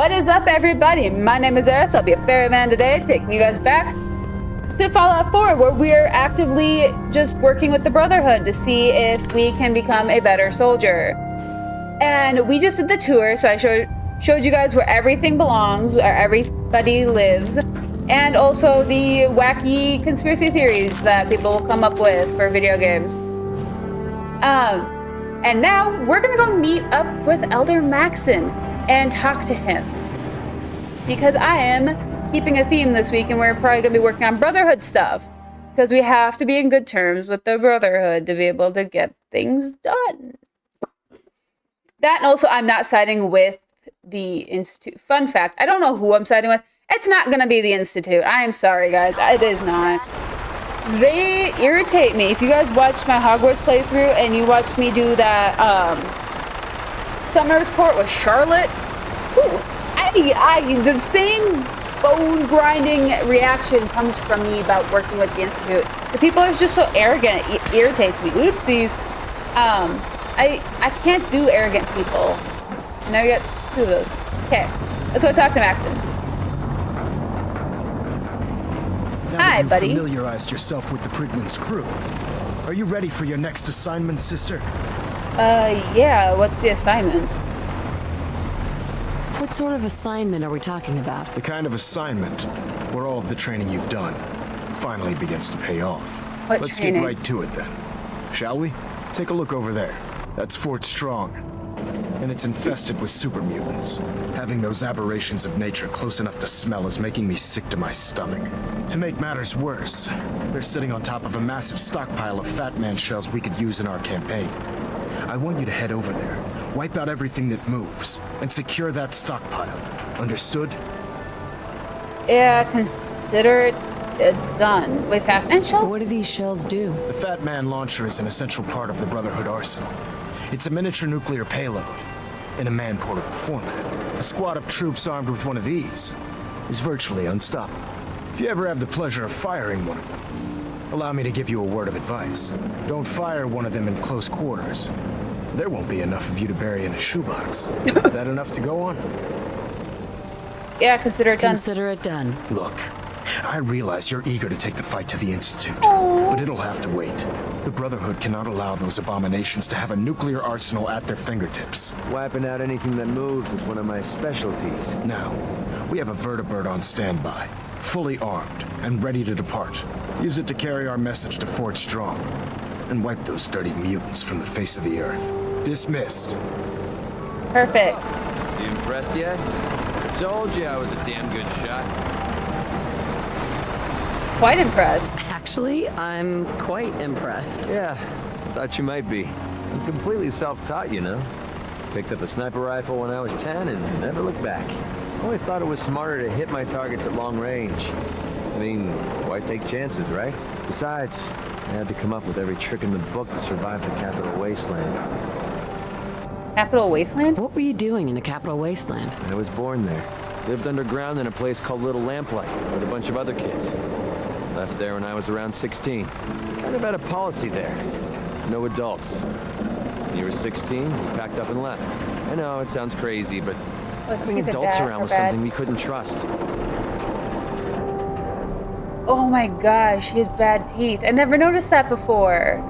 What is up, everybody? My name is Eriss. I'll be a ferryman today, taking you guys back to Fallout 4, where we're actively just working with the Brotherhood to see if we can become a better soldier. And we just did the tour, so I showed you guys where everything belongs, where everybody lives, and also the wacky conspiracy theories that people will come up with for video games. And now we're gonna go meet up with Elder Maxon and talk to him, because I am keeping a theme this week, and we're probably gonna be working on Brotherhood stuff, because we have to be in good terms with the Brotherhood to be able to get things done. That, and also I'm not siding with the Institute. Fun fact, I don't know who I'm siding with. It's not gonna be the Institute. I am sorry, guys. It is not. They irritate me. If you guys watched my Hogwarts playthrough and you watched me do that Summer's Court with Charlotte, the same bone grinding reaction comes from me about working with the Institute. The people are just so arrogant. It irritates me. Oopsies. I can't do arrogant people. Now we got two of those. Okay, let's go talk to Maxon. Hi, buddy. You've familiarized yourself with the Prigman's crew. Are you ready for your next assignment, sister? Yeah, what's the assignment? What sort of assignment are we talking about? The kind of assignment where all of the training you've done finally begins to pay off. What Let's training? get right to it then. Shall we? Take a look over there. That's Fort Strong. And it's infested with super mutants. Having those aberrations of nature close enough to smell is making me sick to my stomach. To make matters worse, they're sitting on top of a massive stockpile of Fat Man shells we could use in our campaign. I want you to head over there, wipe out everything that moves, and secure that stockpile. Understood? Yeah, consider it done. Wait, Fat Man shells? What do these shells do? The Fat Man launcher is an essential part of the Brotherhood arsenal. It's a miniature nuclear payload in a man-portable format. A squad of troops armed with one of these is virtually unstoppable. If you ever have the pleasure of firing one of them, allow me to give you a word of advice. Don't fire one of them in close quarters. There won't be enough of you to bury in a shoebox. That enough to go on? Yeah, consider it done. Consider it done. Look, I realize you're eager to take the fight to the Institute, but it'll have to wait. The Brotherhood cannot allow those abominations to have a nuclear arsenal at their fingertips. Wiping out anything that moves is one of my specialties. Now, we have a vertibird on standby, fully armed and ready to depart. Use it to carry our message to Fort Strong and wipe those dirty mutants from the face of the earth. Dismissed. Perfect. You impressed yet? I told you I was a damn good shot. Quite impressed. Actually, I'm quite impressed. Yeah, thought you might be. I'm completely self-taught, you know. Picked up a sniper rifle when I was 10 and never looked back. Always thought it was smarter to hit my targets at long range. I mean, why take chances, right? Besides, I had to come up with every trick in the book to survive the Capital Wasteland. Capital Wasteland? What were you doing in the Capital Wasteland? I was born there. Lived underground in a place called Little Lamplight with a bunch of other kids. Left there when I was around 16. Kind of had a policy there. No adults. When you were 16, you packed up and left. I know, it sounds crazy, but having adults around was something we couldn't trust. Oh my gosh, he has bad teeth. I never noticed that before.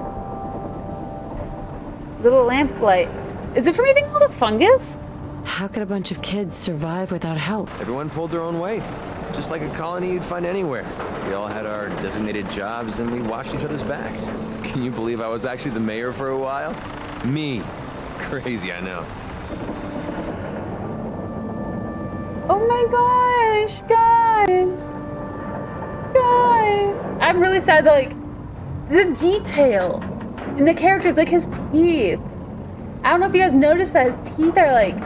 Little lamplight. Is it from eating all the fungus? How could a bunch of kids survive without help? Everyone pulled their own weight. Just like a colony you'd find anywhere. We all had our designated jobs and we washed each other's backs. Can you believe I was actually the mayor for a while? Me. Crazy, I know. Oh my gosh, guys. Guys. I'm really sad that, like, the detail in the characters, like his teeth. I don't know if you guys noticed that his teeth are, like,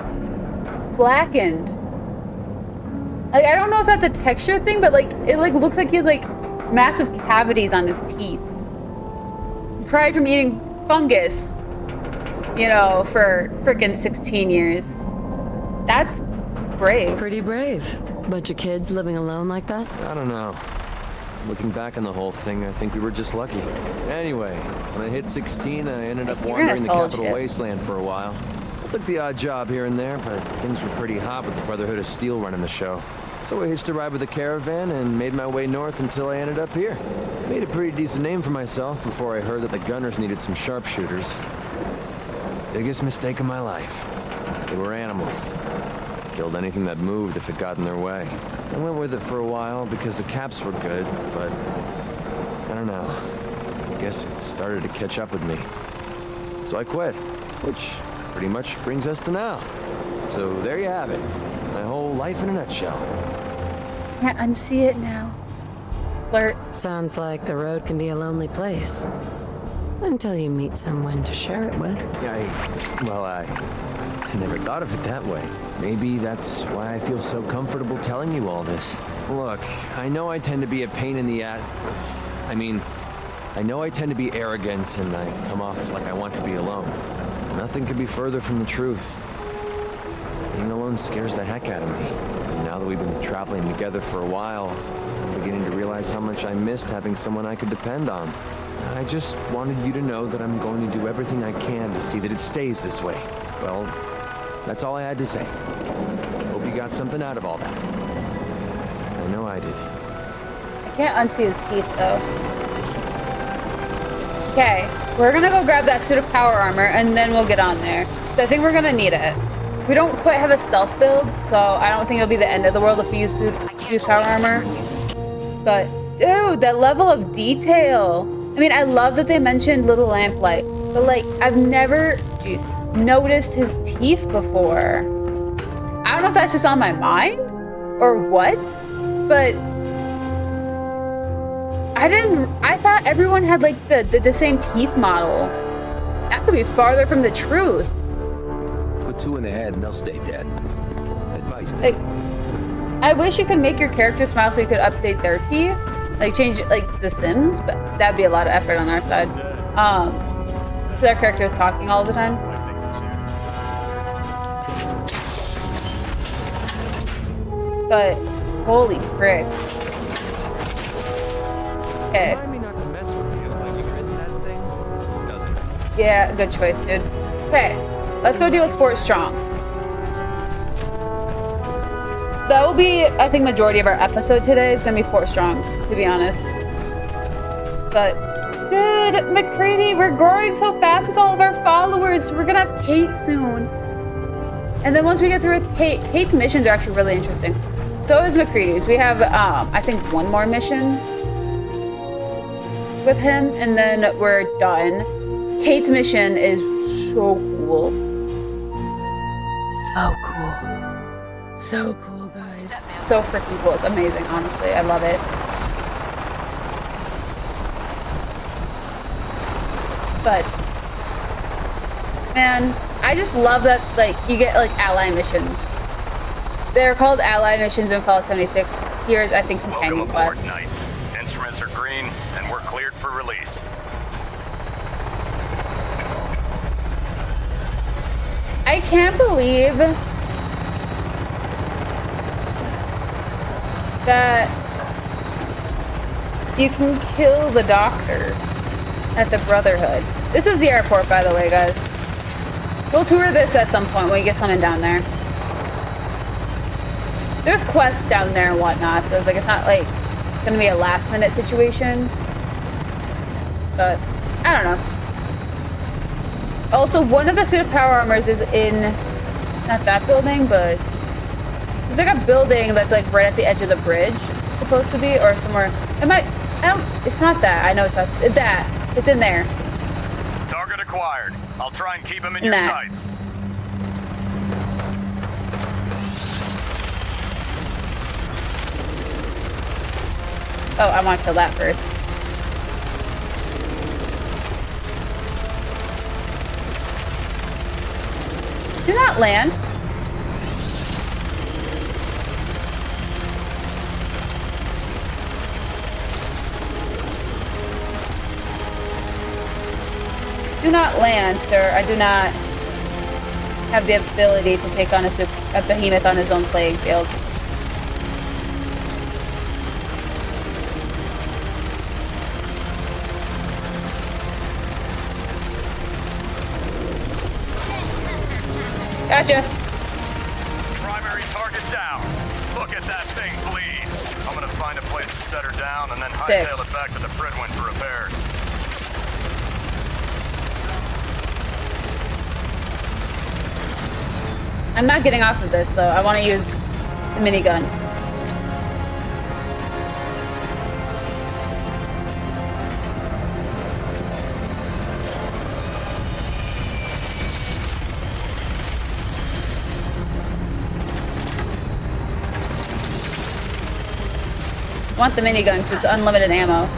blackened. Like, I don't know if that's a texture thing, but, like, it, like, looks like he has, like, massive cavities on his teeth. Probably from eating fungus, you know, for frickin' 16 years. That's brave. Pretty brave. Bunch of kids living alone like that? I don't know. Looking back on the whole thing, I think we were just lucky. Anyway, when I hit 16, I ended up wandering the Capital Wasteland for a while. Took the odd job here and there, but things were pretty hot with the Brotherhood of Steel running the show. So I hitched a ride with the caravan and made my way north until I ended up here. Made a pretty decent name for myself before I heard that the gunners needed some sharpshooters. Biggest mistake of my life. They were animals. Killed anything that moved if it got in their way. I went with it for a while because the caps were good, but I don't know. I guess it started to catch up with me. So I quit, which pretty much brings us to now. So there you have it. My whole life in a nutshell. Can't unsee it now. Flirt. Sounds like the road can be a lonely place. Until you meet someone to share it with. I never thought of it that way. Maybe that's why I feel so comfortable telling you all this. Look, I know I tend to be a pain in the ass. I know I tend to be arrogant and I come off like I want to be alone. Nothing could be further from the truth. Being alone scares the heck out of me. And now that we've been traveling together for a while, I'm beginning to realize how much I missed having someone I could depend on. I just wanted you to know that I'm going to do everything I can to see that it stays this way. Well, that's all I had to say. Hope you got something out of all that. I know I did. I can't unsee his teeth though. Okay, we're gonna go grab that suit of power armor and then we'll get on there. So I think we're gonna need it. We don't quite have a stealth build, so I don't think it'll be the end of the world if we use power armor. But dude, that level of detail. I mean, I love that they mentioned little lamplight, but like I've never noticed his teeth before. I don't know if that's just on my mind or what, but I thought everyone had like the same teeth model. That could be farther from the truth. Put two in the head and they'll stay dead. Advice. Like, I wish you could make your character smile so you could update their teeth. Like change it like The Sims, but that'd be a lot of effort on our side. So their character is talking all the time. But holy frick. Okay. Remind me not to mess with you. It's like you've written that thing. Doesn't it? Yeah, good choice, dude. Okay, let's go deal with Fort Strong. That will be, I think, majority of our episode today is gonna be Fort Strong, to be honest. But, dude, McCready, we're growing so fast with all of our followers. We're gonna have Kate soon. And then once we get through with Kate, Kate's missions are actually really interesting. So is McCready's. We have, I think, one more mission with him, and then we're done. Kate's mission is so cool. So cool. So cool, guys. So freaking cool. It's amazing, honestly. I love it. But, man, I just love that, like, you get, like, ally missions. They're called ally missions in Fallout 76. Here's, I think, companion quests. Welcome aboard, Knight. Instruments are green, and we're cleared for release. I can't believe that you can kill the doctor at the Brotherhood. This is the airport, by the way, guys. We'll tour this at some point when we get something down there. There's quests down there and whatnot, so it's like it's not like gonna be a last minute situation. But I don't know. Also, one of the suit of power armors is in not that building, but there's like a building that's like right at the edge of the bridge, it's supposed to be, or somewhere. It's not that. I know it's not that. It's in there. Target acquired. I'll try and keep him in your Nah. sights. Oh, I want to kill that first. Do not land. Do not land, sir. I do not have the ability to take on a behemoth on his own playing field. Gotcha. Primary target down. Look at that thing bleed. I'm gonna find a place to set her down and then Sick. hightail it back to the Fridwin for repairs. I'm not getting off of this though. I want to use the minigun. I want the minigun because it's unlimited ammo.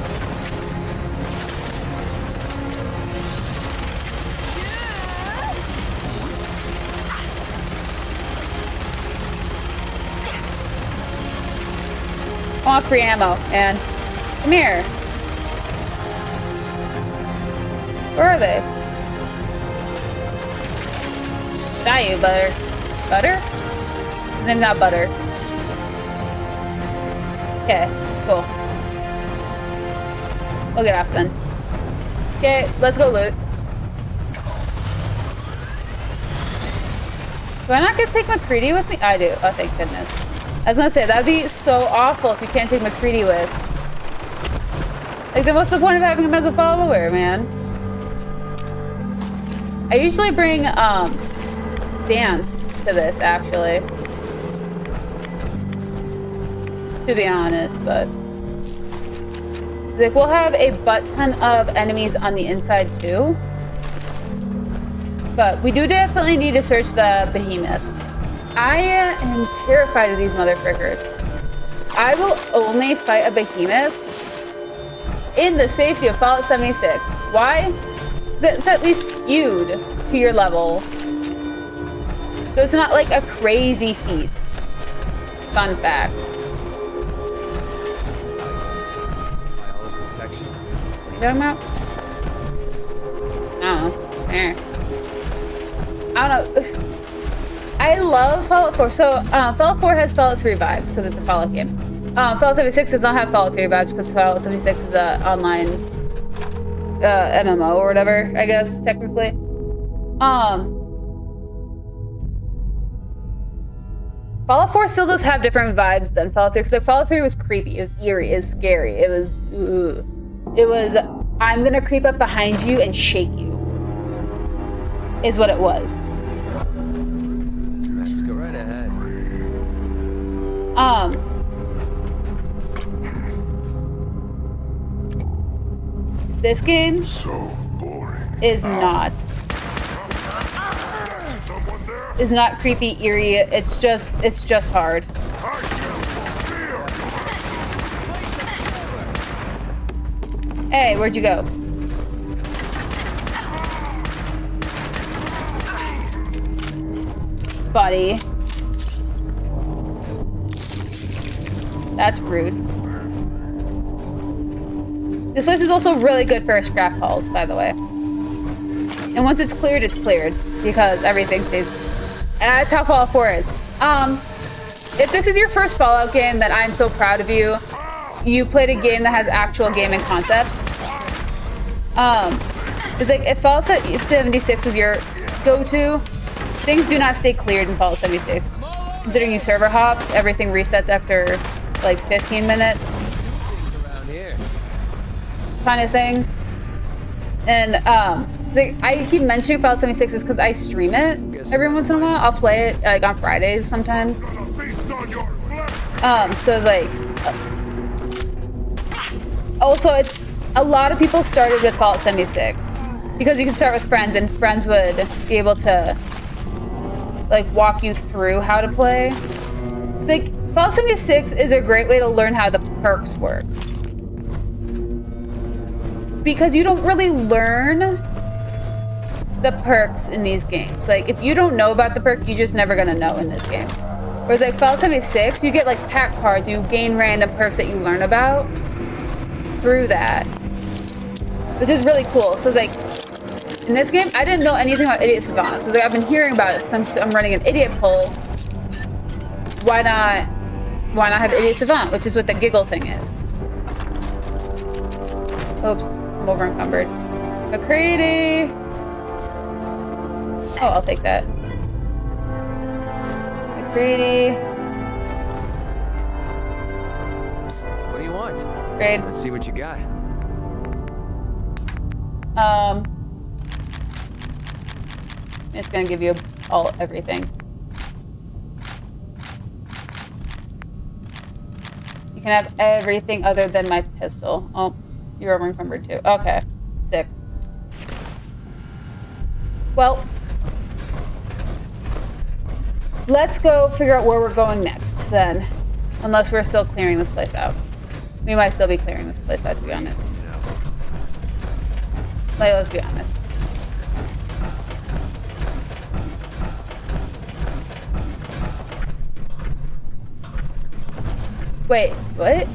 I want free ammo, man. Come here. Where are they? Not you, Butter. Butter? His name's not Butter. Okay, cool. We'll get off then. Okay, let's go loot. Do I not get to take McCready with me? I do. Oh, thank goodness. I was gonna say, that'd be so awful if you can't take McCready with. Like, then what's the point of having him as a follower, man? I usually bring, Dance to this, actually. To be honest, but... Like, we'll have a butt-ton of enemies on the inside, too. But we do definitely need to search the behemoth. I am terrified of these motherfuckers. I will only fight a behemoth in the safety of Fallout 76. Why? It's at least skewed to your level. So it's not like a crazy feat. Fun fact. What are you talking about? I don't know. I don't know. I love Fallout 4. So, Fallout 4 has Fallout 3 vibes because it's a Fallout game. Fallout 76 does not have Fallout 3 vibes because Fallout 76 is an online MMO or whatever, I guess, technically. Fallout 4 still does have different vibes than Fallout 3 because like, Fallout 3 was creepy, it was eerie, it was scary, it was, I'm gonna creep up behind you and shake you, is what it was. Go right ahead. This game is not creepy, eerie. It's just hard. Hey, where'd you go? Buddy. That's rude. This place is also really good for scrap hauls, by the way. And once it's cleared, because everything stays. And that's how Fallout 4 is. If this is your first Fallout game, then I'm so proud of you. You played a game that has actual gaming concepts. It's like if Fallout 76 was your go-to, things do not stay cleared in Fallout 76. Considering you server hop, everything resets after like 15 minutes. Kind of thing. And I keep mentioning Fallout 76 is because I stream it every once in a while. I'll play it like on Fridays sometimes. So it's like also it's a lot of people started with Fallout 76 because you can start with friends and friends would be able to like walk you through how to play. It's like Fallout 76 is a great way to learn how the perks work. Because you don't really learn the perks in these games. Like, if you don't know about the perk, you're just never gonna know in this game. Whereas, like, Fallout 76, you get, like, pack cards, you gain random perks that you learn about through that. Which is really cool. So, it's like, in this game, I didn't know anything about Idiot Savant. So, it's like, I've been hearing about it because I'm running an Idiot poll. Why not have Idiot Savant, which is what the giggle thing is. Oops. Over encumbered. McCready! Oh, I'll take that. Greedy. What do you want? Great. Let's see what you got. It's gonna give you everything. You can have everything other than my pistol. Oh, you're encumbered too. Okay, sick. Well, let's go figure out where we're going next then. Unless we're still clearing this place out. We might still be clearing this place out, to be honest. Like, let's be honest. Wait, what?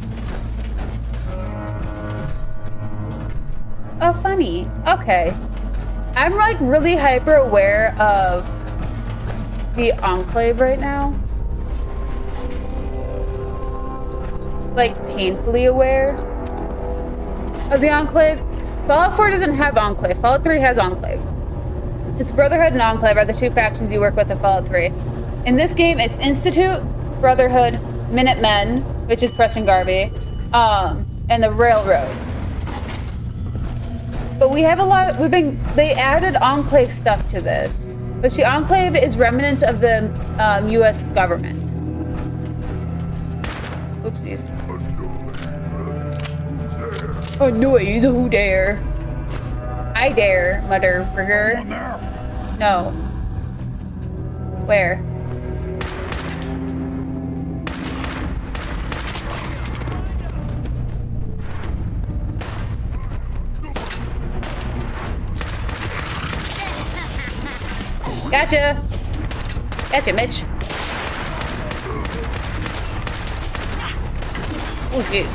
Oh, funny. Okay. I'm like really hyper aware of the Enclave right now. Like painfully aware of the Enclave. Fallout 4 doesn't have Enclave. Fallout 3 has Enclave. It's Brotherhood and Enclave are the two factions you work with in Fallout 3. In this game, it's Institute, Brotherhood, Minutemen, which is Preston Garvey, and the Railroad. But we have a lot of, they added Enclave stuff to this. But the Enclave is remnants of the US government. Oopsies. Oh, noise, who dare? I dare, motherfucker. No. Where? Gotcha! Gotcha, Mitch. Oh, jeez.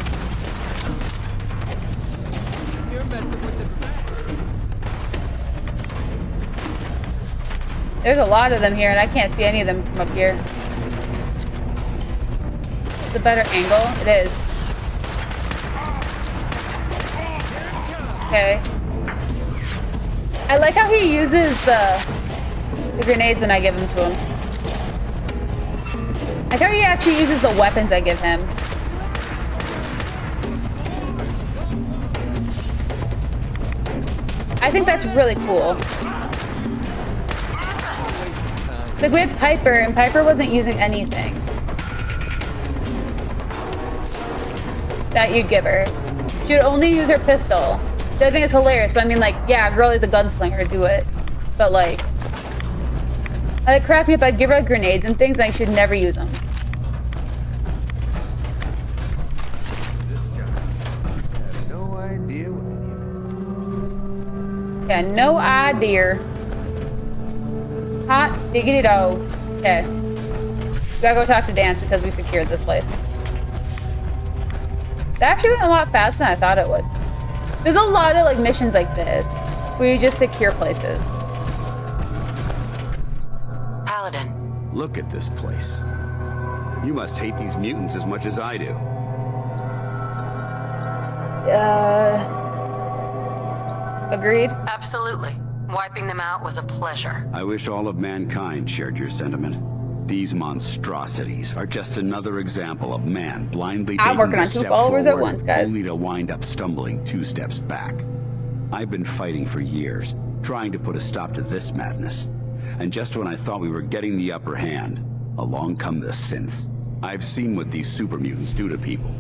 There's a lot of them here, and I can't see any of them from up here. It's a better angle. It is. Okay. I like how he uses the grenades when I give them to him. I like how he actually uses the weapons I give him. I think that's really cool. Like we had Piper, and Piper wasn't using anything that you'd give her. She'd only use her pistol. I think it's hilarious, but I mean, like, yeah, Girlie's a gunslinger, do it. But like, I like crafting up. I'd give her like grenades and things, and I should never use them. No idea. Yeah, no idea. Hot diggity dog. Okay. Gotta go talk to Dance because we secured this place. That actually went a lot faster than I thought it would. There's a lot of like missions like this where you just secure places. Paladin. Look at this place. You must hate these mutants as much as I do. Agreed. Absolutely. Wiping them out was a pleasure. I wish all of mankind shared your sentiment. These monstrosities are just another example of man blindly I'm taking working a on two step followers at forward, once, guys. only to wind up stumbling 2 steps back. I've been fighting for years, trying to put a stop to this madness. And just when I thought we were getting the upper hand, along come the synths. I've seen what these super mutants do to people.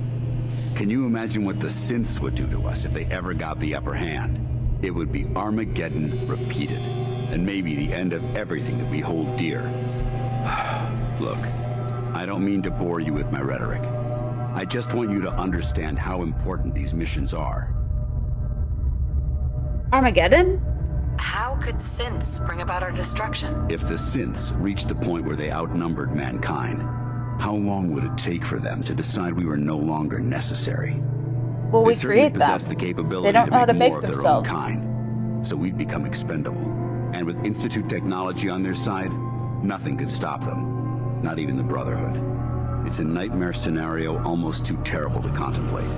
Can you imagine what the synths would do to us if they ever got the upper hand? It would be Armageddon repeated, and maybe the end of everything that we hold dear. Look, I don't mean to bore you with my rhetoric. I just want you to understand how important these missions are. Armageddon? How could synths bring about our destruction? If the synths reached the point where they outnumbered mankind, how long would it take for them to decide we were no longer necessary? Well, we They certainly create possess them. the capability They don't know how to make more make of their own themselves. kind, so we'd become expendable. And with Institute technology on their side, nothing could stop them, not even the Brotherhood. It's a nightmare scenario almost too terrible to contemplate.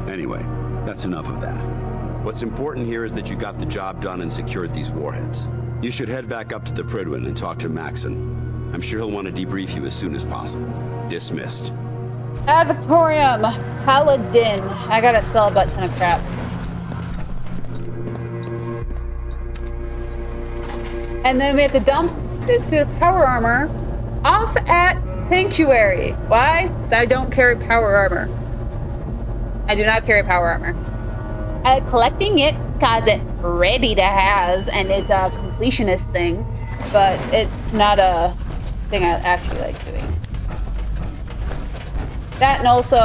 Anyway, that's enough of that. What's important here is that you got the job done and secured these warheads. You should head back up to the Prydwen and talk to Maxon. I'm sure he'll want to debrief you as soon as possible. Dismissed. Ad Victorium, Paladin. I gotta sell a butt ton of crap. And then we have to dump the suit of power armor off at Sanctuary. Why? Because I don't carry power armor. I do not carry power armor. I'm collecting it because it's ready to has, and it's a completionist thing, but it's not a thing I actually like doing. That, and also,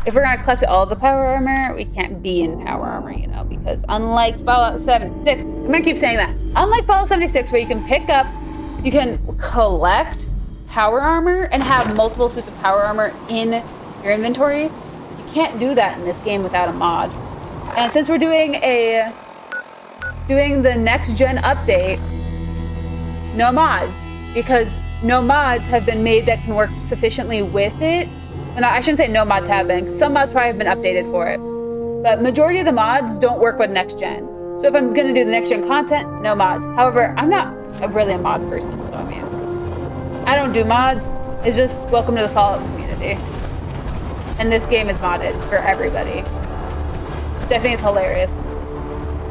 if we're gonna collect all the power armor, we can't be in power armor, you know, because unlike Fallout 76, I'm gonna keep saying that. Unlike Fallout 76, where you can collect power armor and have multiple suits of power armor in your inventory, you can't do that in this game without a mod. And since we're doing the next gen update, no mods, because no mods have been made that can work sufficiently with it. Well, no, I shouldn't say no mods have been. Some mods probably have been updated for it. But majority of the mods don't work with next gen. So if I'm gonna do the next gen content, no mods. However, I'm not really a mod person, so I mean, I don't do mods. It's just welcome to the Fallout community. And this game is modded for everybody, which I think is hilarious.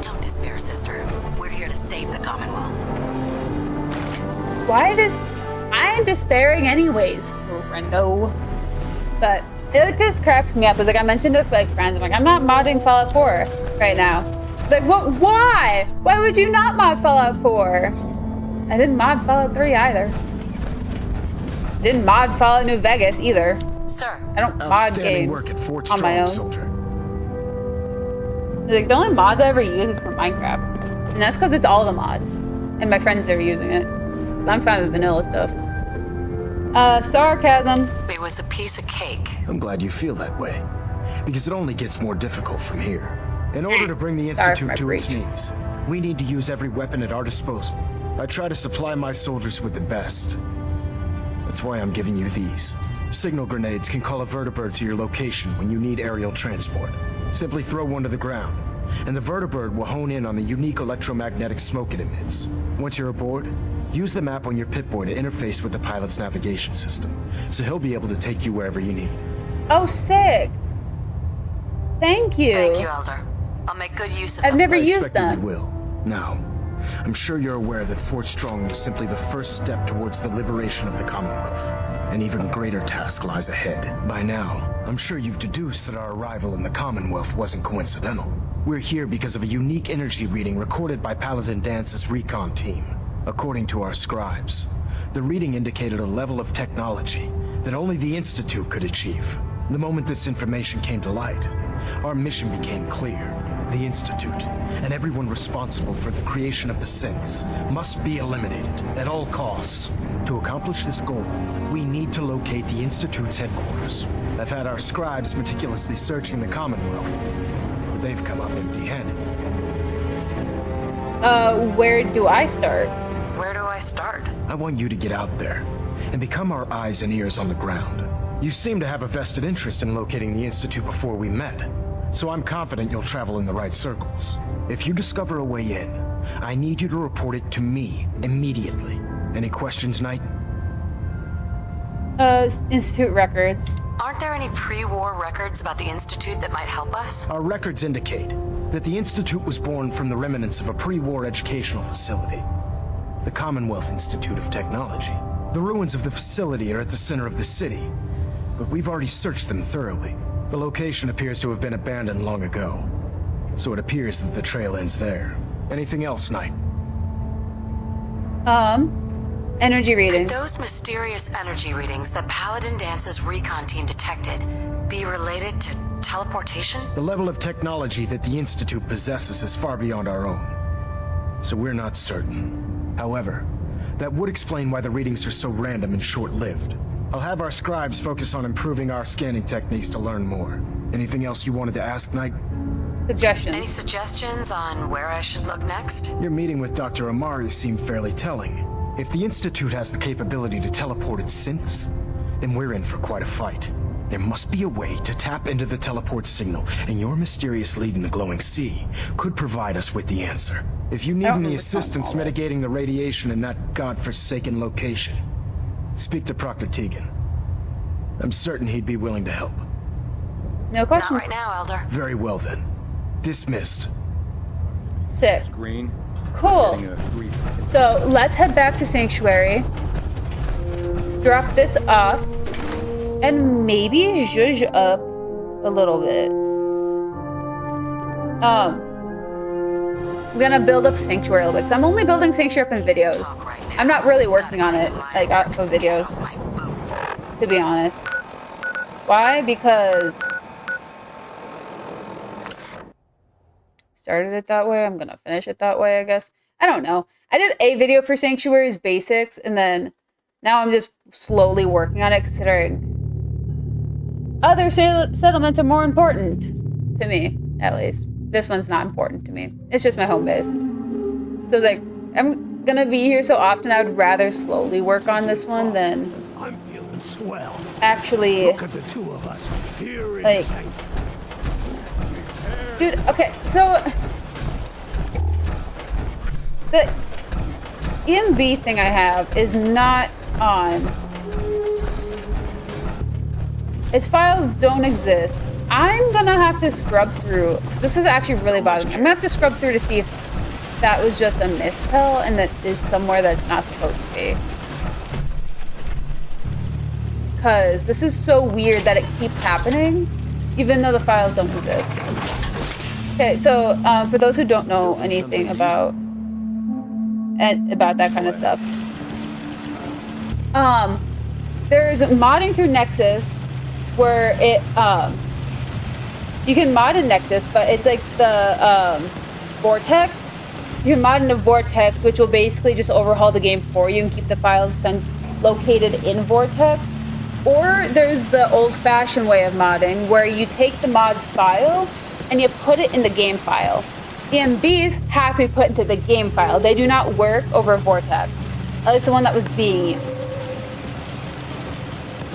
Don't despair, sister. We're here to save the Commonwealth. Why does... I am despairing anyways, friendo. But it just cracks me up. It's like I mentioned to like friends, I'm like, I'm not modding Fallout 4 right now. Like, what? Why? Why would you not mod Fallout 4? I didn't mod Fallout 3 either. Didn't mod Fallout New Vegas either. Sir. I don't mod Outstanding games work at Fort on my Strong, own. soldier. Like, the only mods I ever use is for Minecraft. And that's because it's all the mods. And my friends are using it. I'm fine with vanilla stuff. Sarcasm. It was a piece of cake. I'm glad you feel that way, because it only gets more difficult from here. In order to bring the Institute to its knees, we need to use every weapon at our disposal. I try to supply my soldiers with the best. That's why I'm giving you these. Signal grenades can call a vertibird to your location when you need aerial transport. Simply throw one to the ground, and the vertibird will hone in on the unique electromagnetic smoke it emits. Once you're aboard, use the map on your Pip-Boy to interface with the pilot's navigation system, so he'll be able to take you wherever you need. Oh, sick. Thank you. Thank you, Elder. I'll make good use of I've them. never I used expect that them. you will. Now, I'm sure you're aware that Fort Strong was simply the first step towards the liberation of the Commonwealth. An even greater task lies ahead. By now, I'm sure you've deduced that our arrival in the Commonwealth wasn't coincidental. We're here because of a unique energy reading recorded by Paladin Dance's recon team. According to our scribes, the reading indicated a level of technology that only the Institute could achieve. The moment this information came to light, our mission became clear. The Institute, and everyone responsible for the creation of the synths, must be eliminated at all costs. To accomplish this goal, we need to locate the Institute's headquarters. I've had our scribes meticulously searching the Commonwealth, but they've come up empty-handed. Where do I start? Where do I start? I want you to get out there and become our eyes and ears on the ground. You seem to have a vested interest in locating the Institute before we met, so I'm confident you'll travel in the right circles. If you discover a way in, I need you to report it to me immediately. Any questions, Knight? Institute records. Aren't there any pre-war records about the Institute that might help us? Our records indicate that the Institute was born from the remnants of a pre-war educational facility, the Commonwealth Institute of Technology. The ruins of the facility are at the center of the city, but we've already searched them thoroughly. The location appears to have been abandoned long ago, so it appears that the trail ends there. Anything else, Knight? Energy Could readings. those mysterious energy readings that Paladin Dance's recon team detected be related to teleportation? The level of technology that the Institute possesses is far beyond our own, so we're not certain. However, that would explain why the readings are so random and short-lived. I'll have our scribes focus on improving our scanning techniques to learn more. Anything else you wanted to ask, Knight? Suggestions. Any suggestions on where I should look next? Your meeting with Dr. Amari seemed fairly telling. If the Institute has the capability to teleport its synths, then we're in for quite a fight. There must be a way to tap into the teleport signal, and your mysterious lead in the glowing sea could provide us with the answer. If you need I don't any remember telling assistance all this. mitigating the radiation in that godforsaken location, speak to Proctor Tegan. I'm certain he'd be willing to help. No Not questions. right now, Elder. Very well then. Dismissed. Sick. Green. Cool. Getting a 3 second. So let's head back to Sanctuary. Drop this off. And maybe zhuzh up a little bit. I'm gonna build up Sanctuary a little bit, because I'm only building Sanctuary up in videos. Talk right now. I'm not really working on it, like, for videos, My boot. to be honest. Why? Because... started it that way, I'm gonna finish it that way, I guess. I don't know. I did a video for Sanctuary's basics, and then now I'm just slowly working on it, considering other settlements are more important to me, at least. This one's not important to me. It's just my home base. So it's like, I'm gonna be here so often, I would rather slowly work on this one than I'm feeling swell. actually, Look at the two of us here in like, Saint. dude, okay, so the EMB thing I have is not on. Its files don't exist. I'm gonna have to scrub through. This is actually really bothering me. I'm gonna have to scrub through to see if that was just a misspell and that is somewhere that's not supposed to be. Because this is so weird that it keeps happening, even though the files don't exist. Okay, so for those who don't know anything about that kind of stuff, there's modding through Nexus where it you can mod in Nexus, but it's like the Vortex. You can mod in a Vortex, which will basically just overhaul the game for you and keep the files located in Vortex. Or there's the old-fashioned way of modding, where you take the mod's file and you put it in the game file. EMBs have to be put into the game file. They do not work over Vortex. At least the one that was being used.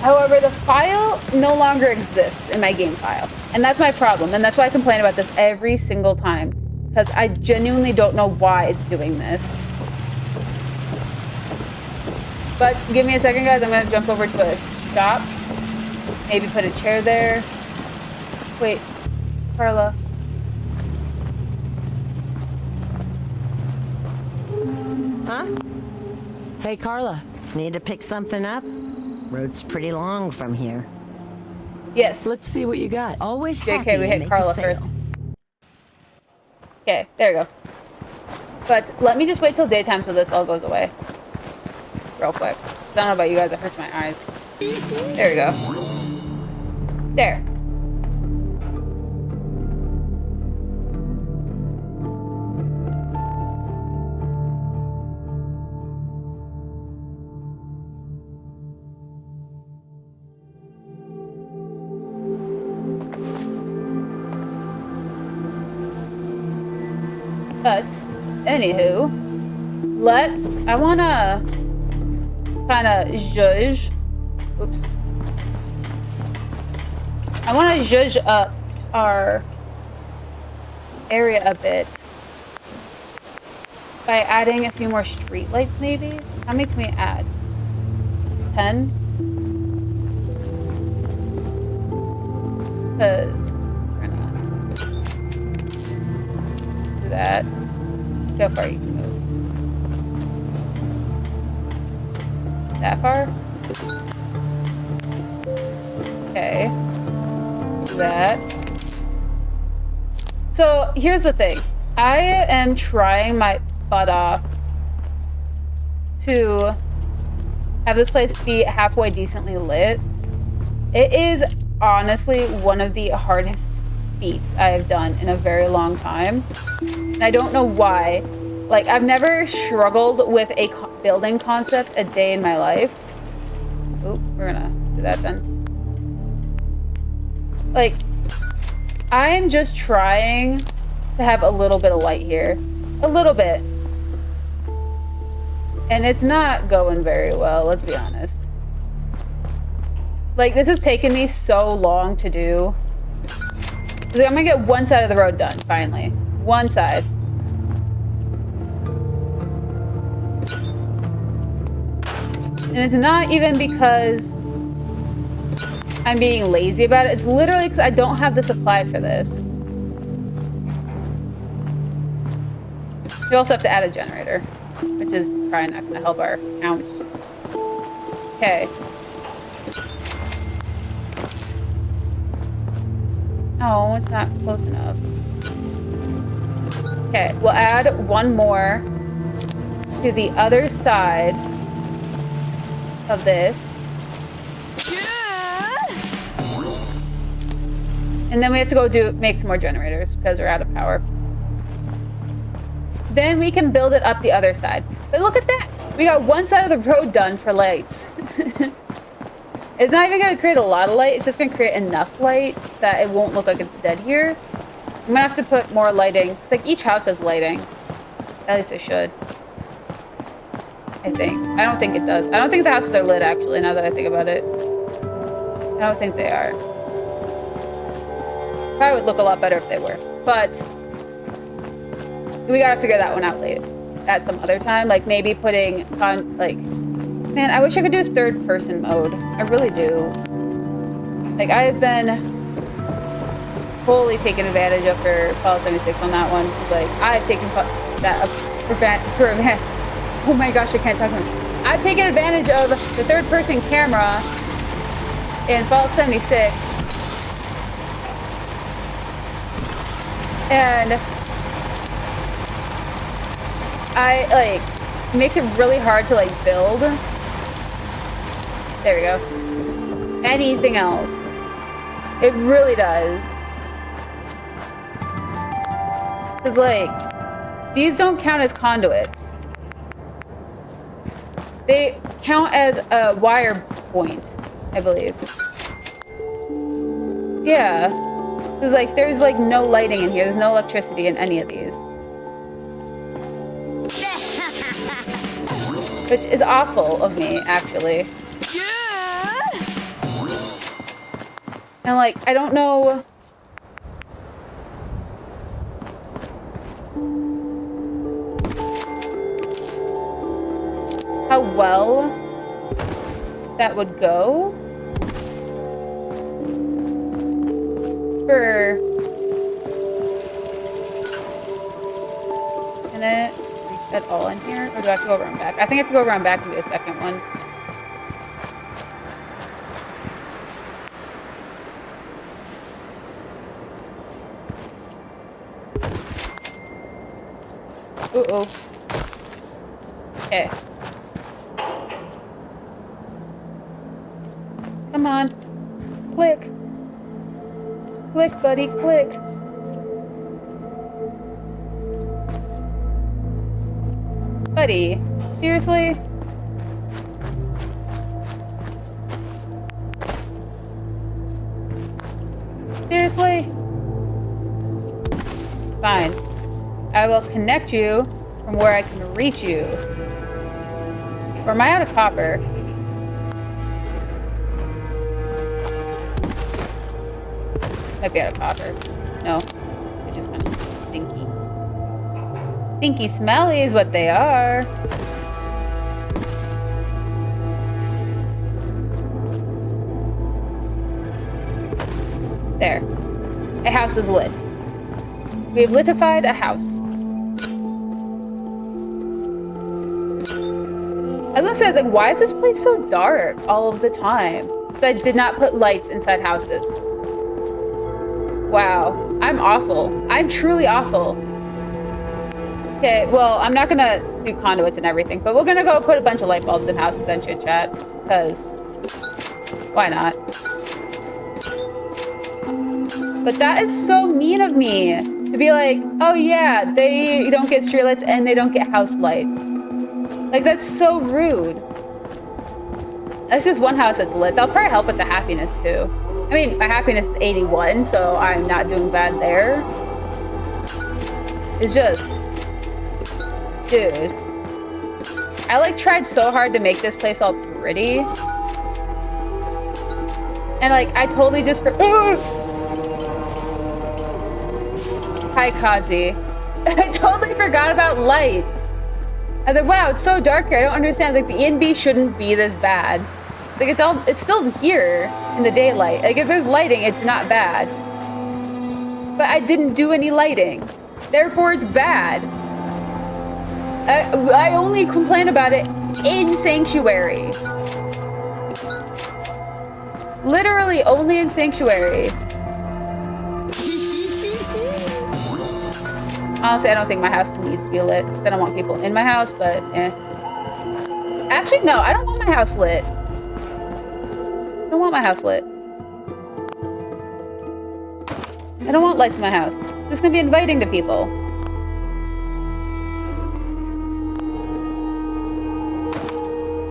However, the file no longer exists in my game file. And that's my problem. And that's why I complain about this every single time. Because I genuinely don't know why it's doing this. But give me a second, guys. I'm going to jump over to a shop. Maybe put a chair there. Wait, Carla. Huh? Hey, Carla. Need to pick something up? Road's pretty long from here. Yes. Let's see what you got. Always happy JK, we to hit make Carla a sale. first. Okay, there we go. But let me just wait till daytime so this all goes away. Real quick. I don't know about you guys, it hurts my eyes. There we go. There. But, anywho, I wanna kinda zhuzh. Oops. I wanna zhuzh up our area a bit by adding a few more streetlights, maybe? How many can we add? 10? Because we're gonna do that. Go far you can move. That far? Okay. Do that. So here's the thing. I am trying my butt off to have this place be halfway decently lit. It is honestly one of the hardest feats I have done in a very long time. And I don't know why. Like, I've never struggled with a building concept a day in my life. Oop, we're gonna do that then. Like, I am just trying to have a little bit of light here. A little bit. And it's not going very well, let's be honest. Like, this has taken me so long to do. Like, I'm gonna get one side of the road done, finally. One side. And it's not even because I'm being lazy about it. It's literally because I don't have the supply for this. We also have to add a generator, which is probably not going to help our counts. Okay. No, it's not close enough. Okay, we'll add one more to the other side of this. And then we have to go make some more generators because we're out of power. Then we can build it up the other side. But look at that! We got one side of the road done for lights. It's not even gonna create a lot of light, it's just gonna create enough light that it won't look like it's dead here. I'm gonna have to put more lighting. It's like each house has lighting. At least it should. I think. I don't think it does. I don't think the houses are lit actually, now that I think about it. I don't think they are. Probably would look a lot better if they were. But we gotta figure that one out late. At some other time. Like maybe putting on like, man, I wish I could do third person mode. I really do. Like I've been fully taken advantage of for Fallout 76 on that one. It's like I've taken that oh my gosh, I can't talk about it. I've taken advantage of the third person camera in Fallout 76. And I like makes it really hard to like build. There we go. Anything else. It really does. Cause like these don't count as conduits. They count as a wire point, I believe. Yeah. Cause like there's like no lighting in here. There's no electricity in any of these. Which is awful of me, actually. And like, I don't know. How well that would go for. Can it reach at all in here? Or do I have to go around back? I think I have to go around back and do a second one. Uh-oh. Okay. Come on. Click. Click, buddy, click. Buddy, seriously? Seriously? Fine. I will connect you from where I can reach you. Or am I out of copper? Might be out of copper. No. They're just kind of stinky. Stinky smelly is what they are. There. A house is lit. We have litified a house. I was gonna say, I was like, why is this place so dark all of the time? Because I did not put lights inside houses. Wow, I'm awful. I'm truly awful. Okay, well, I'm not gonna do conduits and everything, but we're gonna go put a bunch of light bulbs in houses and chit chat, because why not? But that is so mean of me to be like, oh yeah, they don't get streetlights and they don't get house lights. Like, that's so rude. That's just one house that's lit. That'll probably help with the happiness too. I mean, my happiness is 81, so I'm not doing bad there. It's just, dude. I like tried so hard to make this place all pretty. And like, I totally just Hi, Kazi. I totally forgot about lights. I was like, wow, it's so dark here. I don't understand. It's like, the ENB shouldn't be this bad. Like, it's still here in the daylight. Like, if there's lighting, it's not bad. But I didn't do any lighting. Therefore, it's bad. I only complain about it in Sanctuary. Literally only in Sanctuary. Honestly, I don't think my house needs to be lit. I don't want people in my house, but eh. Actually, no, I don't want my house lit. I don't want my house lit. I don't want lights in my house. It's just gonna be inviting to people.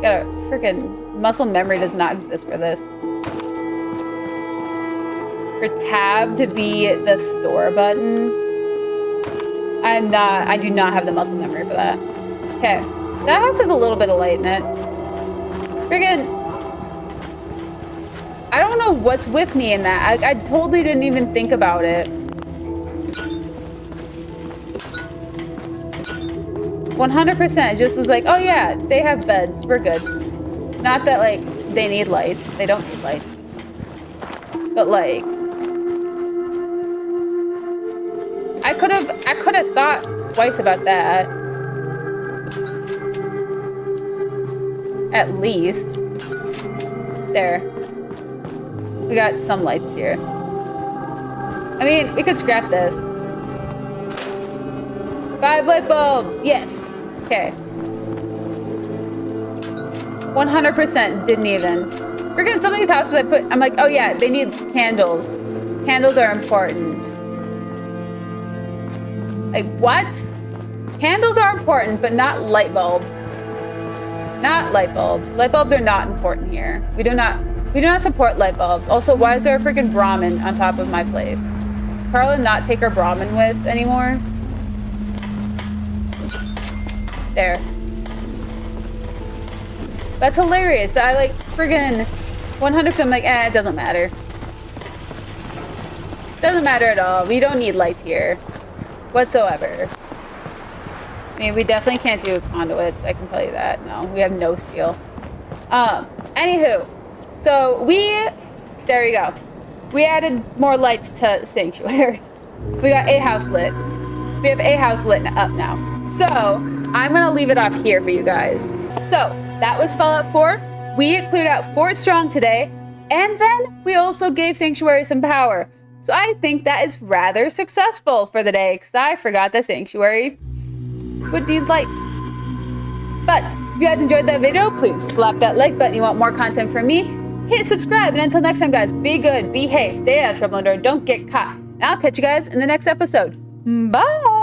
Got a freaking muscle memory does not exist for this. For tab to be the store button. I do not have the muscle memory for that. Okay. That house has a little bit of light in it. Friggin'. I don't know what's with me in that. I totally didn't even think about it. 100% just was like, oh yeah, they have beds. We're good. Not that like they need lights. They don't need lights. But like, I could have thought twice about that. At least. There. We got some lights here. I mean, we could scrap this. 5 light bulbs, yes. Okay. 100% didn't even. Freaking some of these houses I'm like, oh yeah, they need candles. Candles are important. Like, what? Candles are important, but not light bulbs. Not light bulbs. Light bulbs are not important here. We do not support light bulbs. Also, why is there a freaking Brahmin on top of my place? Does Carla not take her Brahmin with anymore? There. That's hilarious. I like friggin' 100%. I'm like, it doesn't matter. Doesn't matter at all. We don't need lights here. Whatsoever. I mean, we definitely can't do conduits. I can tell you that. No, we have no steel. Anywho. So there we go. We added more lights to Sanctuary. We got a house lit. We have a house lit up now. So I'm gonna leave it off here for you guys. So that was Fallout 4. We cleared out Fort Strong today, and then we also gave Sanctuary some power. So I think that is rather successful for the day, because I forgot that Sanctuary would need lights. But if you guys enjoyed that video, please slap that like button. You want more content from me? Hit subscribe, and until next time, guys, be good, behave, stay out of trouble, and don't get caught. And I'll catch you guys in the next episode. Bye!